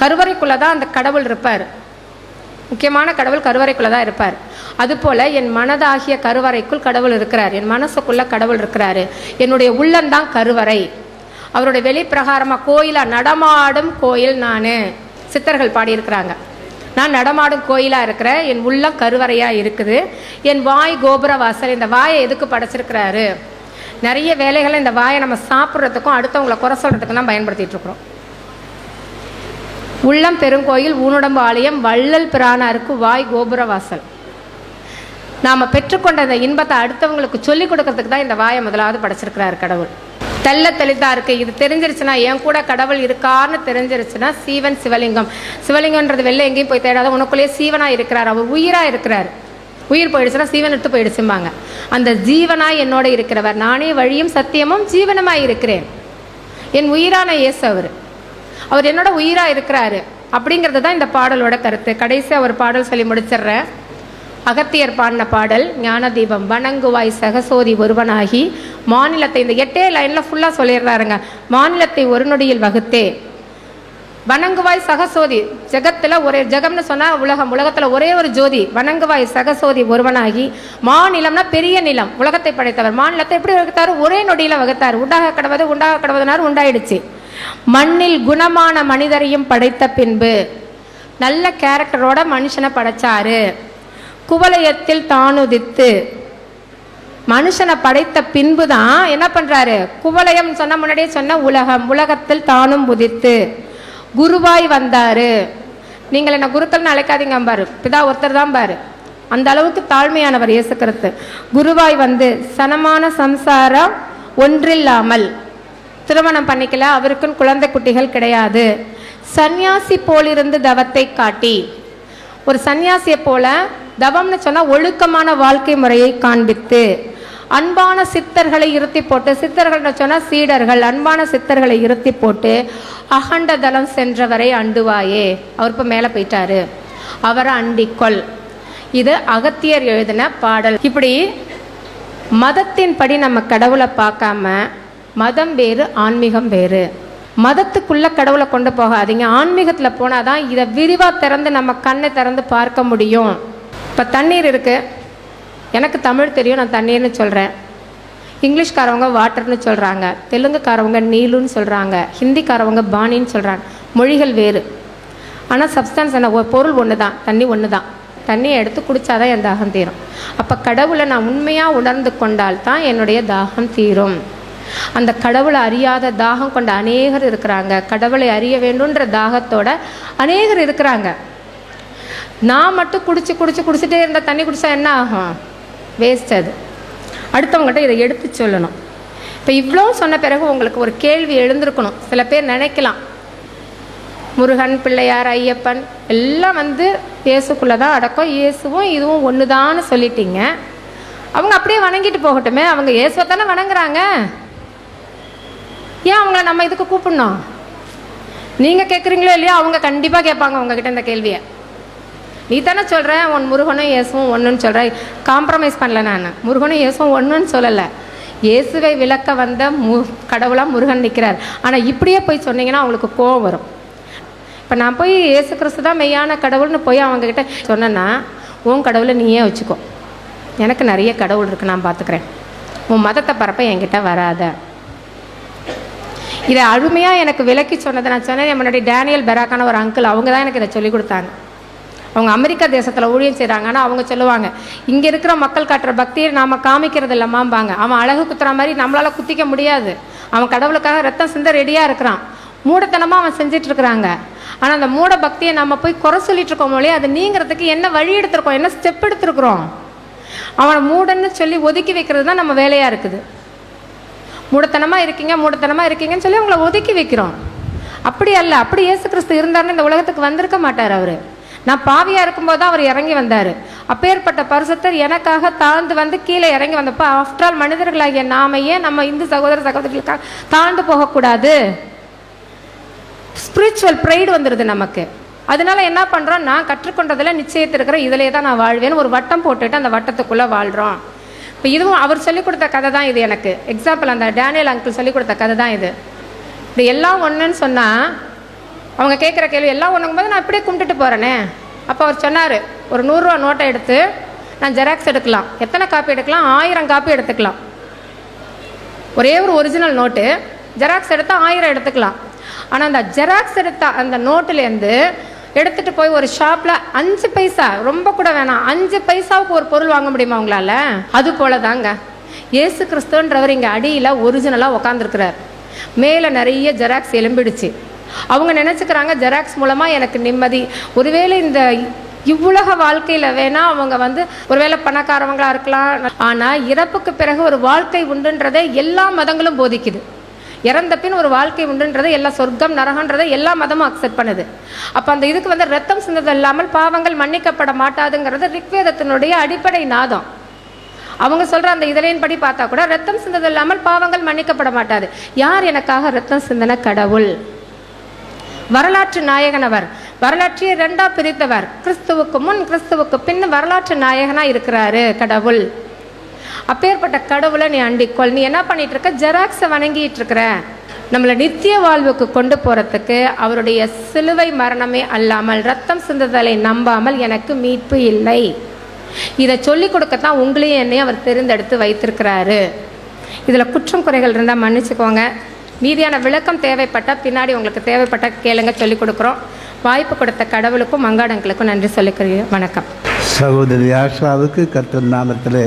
கருவறைக்குள்ளே தான் அந்த கடவுள் இருப்பார். முக்கியமான கடவுள் கருவறைக்குள்ளே தான் இருப்பார். அதுபோல் என் மனதாகிய கருவறைக்குள் கடவுள் இருக்கிறார். என் மனசுக்குள்ளே கடவுள் இருக்கிறாரு. என்னுடைய உள்ளந்தான் கருவறை. அவருடைய வெளிப்பிரகாரமாக கோயிலாக நடமாடும் கோயில் நான். சித்தர்கள் பாடியிருக்கிறாங்க, நான் நடமாடும் கோயிலாக இருக்கிறேன், என் உள்ளம் கருவறையாக இருக்குது, என் வாய் கோபுர வாசல். இந்த வாயை எதுக்கு படைச்சிருக்கிறாரு? நிறைய வேலைகளை இந்த வாயை நம்ம சாப்பிட்றதுக்கும் அடுத்தவங்களை குறை சொல்கிறதுக்கும் தான் பயன்படுத்திகிட்டு இருக்கிறோம். உள்ளம் பெருங்கோயில் ஊனுடம்பு ஆலயம் வள்ளல் பிரானாருக்கு வாய் கோபுர வாசல். நாம் பெற்றுக்கொண்ட இந்த இன்பத்தை அடுத்தவங்களுக்கு சொல்லிக் கொடுக்கறதுக்கு தான் இந்த வாயை முதலாவது படைச்சிருக்கிறார் கடவுள். தெல்ல தெளிதா இருக்கு. இது தெரிஞ்சிருச்சுன்னா, என் கூட கடவுள் இருக்கான்னு தெரிஞ்சிருச்சுன்னா, சீவன் சிவலிங்கம். சிவலிங்கம்ன்றது வெளில எங்கேயும் போய் தேடாத, உனக்குள்ளேயே சீவனாக இருக்கிறார், அவர் உயிராக இருக்கிறார். உயிர் போயிடுச்சுன்னா சீவன் விட்டு போயிடுச்சும்பாங்க. அந்த ஜீவனாய் என்னோட இருக்கிறவர், நானே வழியும் சத்தியமும் ஜீவனமாய் இருக்கிறேன். என் உயிரான இயேசு அவர் என்னோட உயிராக இருக்கிறாரு அப்படிங்கிறது தான் இந்த பாடலோட கருத்து. கடைசியாக ஒரு பாடல் சொல்லி முடிச்சிடுறேன். அகத்தியர் பாடின பாடல் ஞான தீபம். வணங்குவாய் சகசோதி ஒருவனாகி மாநிலத்தை, இந்த 8 லைனில் ஃபுல்லாக சொல்லிடுறாருங்க. மாநிலத்தை ஒரு நொடியில் வகுத்தே. வணங்குவாய் சகசோதி, ஜெகத்தில் ஒரே ஜெகம்னு சொன்னால் உலகம், உலகத்தில் ஒரே ஒரு ஜோதி. வணங்குவாய் சகசோதி ஒருவனாகி, மாநிலம்னா பெரிய நிலம், உலகத்தை படைத்தவர். மாநிலத்தை எப்படி வகுத்தார்? ஒரே நொடியில் வகுத்தார். உண்டாக கடவுதுனார் உண்டாயிடுச்சு. மண்ணில் குணமான மனிதரையும் படைத்த பின்பு, நல்ல கேரக்டரோட மனுஷனை படைச்சாரு. குவலயத்தில் தானுதித்து, மனுஷனை படைத்த பின்பு தான் என்ன பண்றாரு? குவலயம் சொன்ன முன்னாடியே சொன்ன உலகம், உலகத்தில் தானும் உதித்து குருவாய் வந்தாரு. நீங்கள் என்ன குருக்கள்னு அழைக்காதீங்க பாரு, பிதா ஒருத்தர் தான் பாரு. அந்த அளவுக்கு தாழ்மையானவர் இயேசு கிறிஸ்து. குருவாய் வந்து சனமான சம்சாரம் ஒன்றில்லாமல் திருமணம் பண்ணிக்கல, அவருக்குன்னு குழந்தை குட்டிகள் கிடையாது. சன்னியாசி போலிருந்து தவத்தை காட்டி, ஒரு சன்னியாசியை போல தவம்னு சொன்னால் ஒழுக்கமான வாழ்க்கை முறையை காண்பித்து, அன்பான சித்தர்களை இருத்தி போட்டு, சித்தர்கள்னு சொன்னால் சீடர்கள், அன்பான சித்தர்களை இருத்தி போட்டு அகண்ட தலம் சென்றவரை அண்டுவாயே. அவர் இப்போ மேலே போயிட்டாரு, அவரை அண்டிக்கொள். இது அகத்தியர் எழுதின பாடல். இப்படி மதத்தின்படி நம்ம கடவுளை பார்க்காம, மதம் வேறு ஆன்மீகம் வேறு. மதத்துக்குள்ளே கடவுளை கொண்டு போகாதீங்க. ஆன்மீகத்தில் போனால் தான் இதை விரிவாக திறந்து நம்ம கண்ணை திறந்து பார்க்க முடியும். இப்போ தண்ணீர் இருக்குது, எனக்கு தமிழ் தெரியும், நான் தண்ணீர்னு சொல்கிறேன். இங்கிலீஷ்காரவங்க வாட்டர்னு சொல்கிறாங்க, தெலுங்குக்காரவங்க நீலுன்னு சொல்கிறாங்க, ஹிந்திக்காரவங்க பானின்னு சொல்கிறாங்க. மொழிகள் வேறு, ஆனால் சப்ஸ்டன்ஸ் என்ன, பொருள் ஒன்று தான், தண்ணி ஒன்று தான். தண்ணியை எடுத்து குடித்தாதான் என் தாகம் தீரும். அப்போ கடவுளை நான் உண்மையாக உணர்ந்து கொண்டால் தான் என்னுடைய தாகம் தீரும். அந்த கடவுளை அறியாத தாகம் கொண்ட அநேகர் இருக்கிறாங்க. கடவுளை அறிய வேண்டும்ன்ற தாகத்தோட அநேகர் இருக்கிறாங்க. நான் மட்டும் குடிச்சிட்டே இருந்த தண்ணி குடித்தா என்ன ஆகும்? வேஸ்ட். அது அடுத்தவங்ககிட்ட இதை எடுத்து சொல்லணும். இப்போ இவ்வளோ சொன்ன பிறகு உங்களுக்கு ஒரு கேள்வி எழுந்திருக்கணும். சில பேர் நினைக்கலாம், முருகன், பிள்ளையார், ஐயப்பன் எல்லாம் இயேசுக்குள்ளே தான் அடக்கம், இயேசுவும் இதுவும் ஒன்று தான்னு சொல்லிட்டீங்க. அவங்க அப்படியே வணங்கிட்டு போகட்டுமே, அவங்க இயேசுவை தானே வணங்குறாங்க. ஏன் அவங்கள நம்ம இதுக்கு கூப்பிடணும்? நீங்கள் கேட்குறீங்களோ இல்லையா, அவங்க கண்டிப்பாக கேட்பாங்க உங்ககிட்ட இந்த கேள்வியை. நீ தானே சொல்கிற உன் முருகனும் இயேசுவும் ஒன்றுன்னு சொல்கிற. காம்ப்ரமைஸ் பண்ணல, நான் முருகனும் இயேசுவும் ஒன்றுன்னு சொல்லலை. இயேசுவை விளக்க வந்த கடவுளாக முருகன் நிற்கிறார். ஆனால் இப்படியே போய் சொன்னீங்கன்னா அவங்களுக்கு கோவம் வரும். இப்போ நான் போய் இயேசு கிறிஸ்து தான் மெய்யான கடவுள்னு போய் அவங்கக்கிட்ட சொன்னேன்னா, உன் கடவுளை நீயே வச்சுக்கோ, எனக்கு நிறைய கடவுள் இருக்குது, நான் பார்த்துக்கிறேன், உன் மதத்தை பரப்ப என்கிட்ட வராத. இதை அருமையாக எனக்கு விளக்கி சொன்னதை நான் சொன்னேன். என்னுடைய டேனியல் பெராக்கான ஒரு அங்கிள், அவங்க தான் எனக்கு இதை சொல்லிக் கொடுத்தாங்க. அவங்க அமெரிக்கா தேசத்தில் ஊழியம் செய்கிறாங்க. ஆனால் அவங்க சொல்லுவாங்க, இங்கே இருக்கிற மக்கள் காட்டுற பக்தியை நாம் காமிக்கிறது இல்லைம்மாம்பாங்க. அவன் அழகு குத்துற மாதிரி நம்மளால் குத்திக்க முடியாது. அவன் கடவுளுக்காக ரத்தம் சிந்த ரெடியாக இருக்கிறான். மூடத்தனமாக அவன் செஞ்சிட்ருக்குறாங்க. ஆனால் அந்த மூட பக்தியை நம்ம போய் குறை சொல்லிட்டு இருக்கோம் இல்லையா, அது நீங்கிறதுக்கு என்ன வழி எடுத்துருக்கோம், என்ன ஸ்டெப் எடுத்துருக்குறோம்? அவனை மூடன்னு சொல்லி ஒதுக்கி வைக்கிறது தான் நம்ம வேலையாக இருக்குது. மூடத்தனமாக இருக்கீங்கன்னு சொல்லி அவங்கள ஒதுக்கி வைக்கிறோம். அப்படி அல்ல. அப்படி இயேசு கிறிஸ்து இருந்தாருன்னு இந்த உலகத்துக்கு வந்திருக்க மாட்டார். அவர் நான் பாவியாக இருக்கும்போது தான் அவர் இறங்கி வந்தார். அப்பேற்பட்ட பரிசுத்தர் எனக்காக தாழ்ந்து கீழே இறங்கி வந்தப்போ, ஆஃப்டர் ஆல் மனிதர்களாகிய நாமையே நம்ம இந்து சகோதர சகோதரிகளுக்காக தாழ்ந்து போகக்கூடாது. ஸ்பிரிச்சுவல் ப்ரைடு வந்துடுது நமக்கு. அதனால என்ன பண்ணுறோம், நான் கற்றுக்கொண்டதில் நிச்சயத்திருக்கிற இதிலே தான் நான் வாழ்வேன்னு ஒரு வட்டம் போட்டுட்டு அந்த வட்டத்துக்குள்ளே வாழ்கிறோம். இப்போ இதுவும் அவர் சொல்லிக் கொடுத்த கதை தான் இது. எனக்கு எக்ஸாம்பிள் அந்த டேனியல் அங்கிள் சொல்லிக் கொடுத்த கதை தான் இது. இப்படி எல்லாம் ஒன்றுன்னு சொன்னால் அவங்க கேட்குற கேள்வி எல்லாம் ஒன்றுங்கும் போது நான் அப்படியே கும்பிட்டுட்டு போகிறேனே. அப்போ அவர் சொன்னார், ஒரு 100 ரூபா நோட்டை எடுத்து நான் ஜெராக்ஸ் எடுக்கலாம். எத்தனை காப்பி எடுக்கலாம்? 1000 காப்பி எடுத்துக்கலாம். ஒரே ஒரு ஒரிஜினல் நோட்டு ஜெராக்ஸ் எடுத்தால் 1000 எடுத்துக்கலாம். ஆனால் அந்த ஜெராக்ஸ் எடுத்த அந்த நோட்டுலேருந்து எடுத்துகிட்டு போய் ஒரு ஷாப்பில் 5 பைசா, ரொம்ப கூட வேணாம், 5 பைசாவுக்கு ஒரு பொருள் வாங்க முடியுமா உங்களால்? அது போல தாங்க இயேசு கிறிஸ்துன்றவர் இங்கே அடியில் ஒரிஜினலாக உட்காந்துருக்கிறார். மேலே நிறைய ஜெராக்ஸ் எலும்பிடுச்சு. அவங்க நினச்சிக்கிறாங்க ஜெராக்ஸ் மூலமாக எனக்கு நிம்மதி. ஒருவேளை இந்த இவ்வுலக வாழ்க்கையில் வேணால் அவங்க ஒருவேளை பணக்காரவங்களாக இருக்கலாம். ஆனால் இறப்புக்கு பிறகு ஒரு வாழ்க்கை உண்டுன்றதை எல்லா மதங்களும் போதிக்குது. இறந்த பின் ஒரு வாழ்க்கை உண்டுன்றதை எல்லா சொர்க்கம் நரகன்றதை எல்லா மதமும் அக்செப்ட் பண்ணுது. அப்போ அந்த இதுக்கு ரத்தம் சிந்துதல் இல்லாமல் பாவங்கள் மன்னிக்கப்பட மாட்டாதுங்கிறது ரிக்வேதத்தினுடைய அடிப்படை நாதம். அவங்க சொல்கிற அந்த இதழின் படி பார்த்தா கூட ரத்தம் சிந்துதல் இல்லாமல் பாவங்கள் மன்னிக்கப்பட மாட்டாது. யார் எனக்காக ரத்தம் சிந்தின? கடவுள். வரலாற்று நாயகன் அவர். வரலாற்றையே 2ஆ பிரித்தவர். கிறிஸ்துவுக்கு முன் கிறிஸ்துவுக்கு பின் வரலாற்று நாயகனாக இருக்கிறாரு கடவுள். அப்பேற்பட்ட கடவுளை நீ அண்டிக்கொள். நீ என்ன பண்ணிட்டு இருக்க? ஜெராக்ஸை வணங்கிட்டு இருக்கிற. நம்மளை நித்திய வாழ்வுக்கு கொண்டு போகிறதுக்கு அவருடைய சிலுவை மரணமே அல்லாமல் ரத்தம் சிந்துதலை நம்பாமல் எனக்கு மீட்பு இல்லை. இதை சொல்லிக் கொடுக்கத்தான் உங்களையும் என்னையும் அவர் தேர்ந்தெடுத்து வைத்திருக்கிறாரு. இதில் குற்றம் குறைகள் இருந்தால் மன்னிச்சுக்கோங்க. மீதியான விளக்கம் தேவைப்பட்டால் பின்னாடி உங்களுக்கு தேவைப்பட்ட கேளுங்க, சொல்லிக் கொடுக்குறோம். வாய்ப்பு கொடுத்த கடவுளுக்கும் மங்காடங்களுக்கும் நன்றி சொல்லிக்கிறேன். வணக்கம். சகோதரி ஆஷாவுக்கு கர்த்தர் நாமத்தில்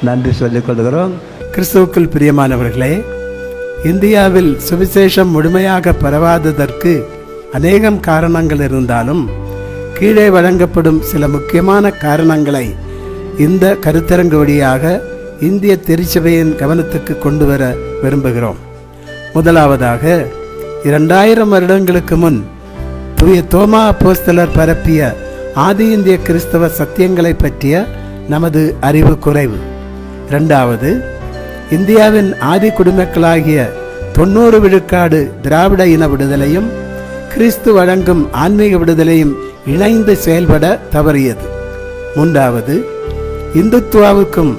நன்றி சொல்லிக் கொள்கிறோம். கிறிஸ்துவுக்குள் பிரியமானவர்களே, இந்தியாவில் சுவிசேஷம் முழுமையாக பரவாததற்கு அநேகம் காரணங்கள் இருந்தாலும் கீழே வழங்கப்படும் சில முக்கியமான காரணங்களை இந்த கருத்தரங்கு வழியாக இந்திய திருச்சபையின் கவனத்துக்கு கொண்டு வர விரும்புகிறோம். முதலாவதாக 2000 வருடங்களுக்கு முன் தூய தோமா அப்போஸ்தலர் பரப்பிய ஆதி இந்திய கிறிஸ்தவ சத்தியங்களை பற்றிய நமது அறிவு குறைவு. இரண்டாவது, இந்தியாவின் ஆதி குடிமக்களாகிய 90 விழுக்காடு திராவிட இன விடுதலையும் கிறிஸ்து வழங்கும் ஆன்மீக விடுதலையும் இணைந்து செயல்பட தவறியது. மூன்றாவது, இந்துத்துவாவுக்கும்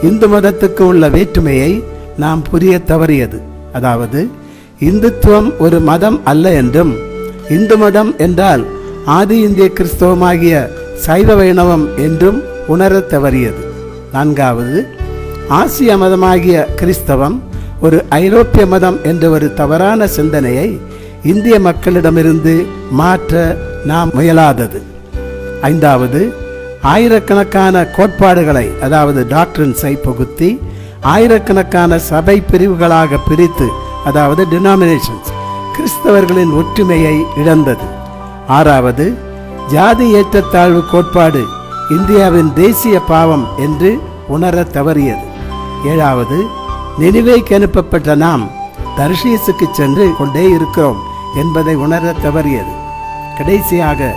இந்து மதத்துக்கும் உள்ள வேற்றுமையை நாம் புரிய தவறியது. அதாவது இந்துத்துவம் ஒரு மதம் அல்ல என்றும் இந்து மதம் என்றால் ஆதி இந்திய கிறிஸ்தவமாகிய சைவ வைணவம் என்றும் உணர தவறியது. நான்காவது, ஆசிய மதமாகிய கிறிஸ்தவம் ஒரு ஐரோப்பிய மதம் என்ற ஒரு தவறான சிந்தனையை இந்திய மக்களிடமிருந்து மாற்ற நாம் முயலாதது. ஐந்தாவது, ஆயிரக்கணக்கான கோட்பாடுகளை அதாவது டாக்டரின்ஸை புகுத்தி ஆயிரக்கணக்கான சபை பிரிவுகளாக பிரித்து அதாவது டினாமினேஷன்ஸ் கிறிஸ்தவர்களின் ஒற்றுமையை இழந்தது. ஆறாவது, ஜாதி ஏற்றத்தாழ்வு கோட்பாடு இந்தியாவின் தேசிய பாவம் என்று உணர தவறியது. ஏழாவது, நினிவேக்கு அனுப்பப்பட்ட நாம் தர்ஷீசுக்கு சென்று கொண்டே இருக்கிறோம் என்பதை உணர தவறியது. கடைசியாக,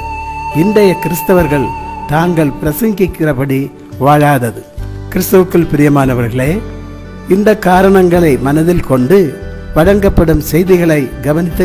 இன்றைய கிறிஸ்தவர்கள் தாங்கள் பிரசங்கிக்கிறபடி வாழாதது. கிறிஸ்துவுக்குள் பிரியமானவர்களே, இந்த காரணங்களை மனதில் கொண்டு வழங்கப்படும் செய்திகளை கவனித்து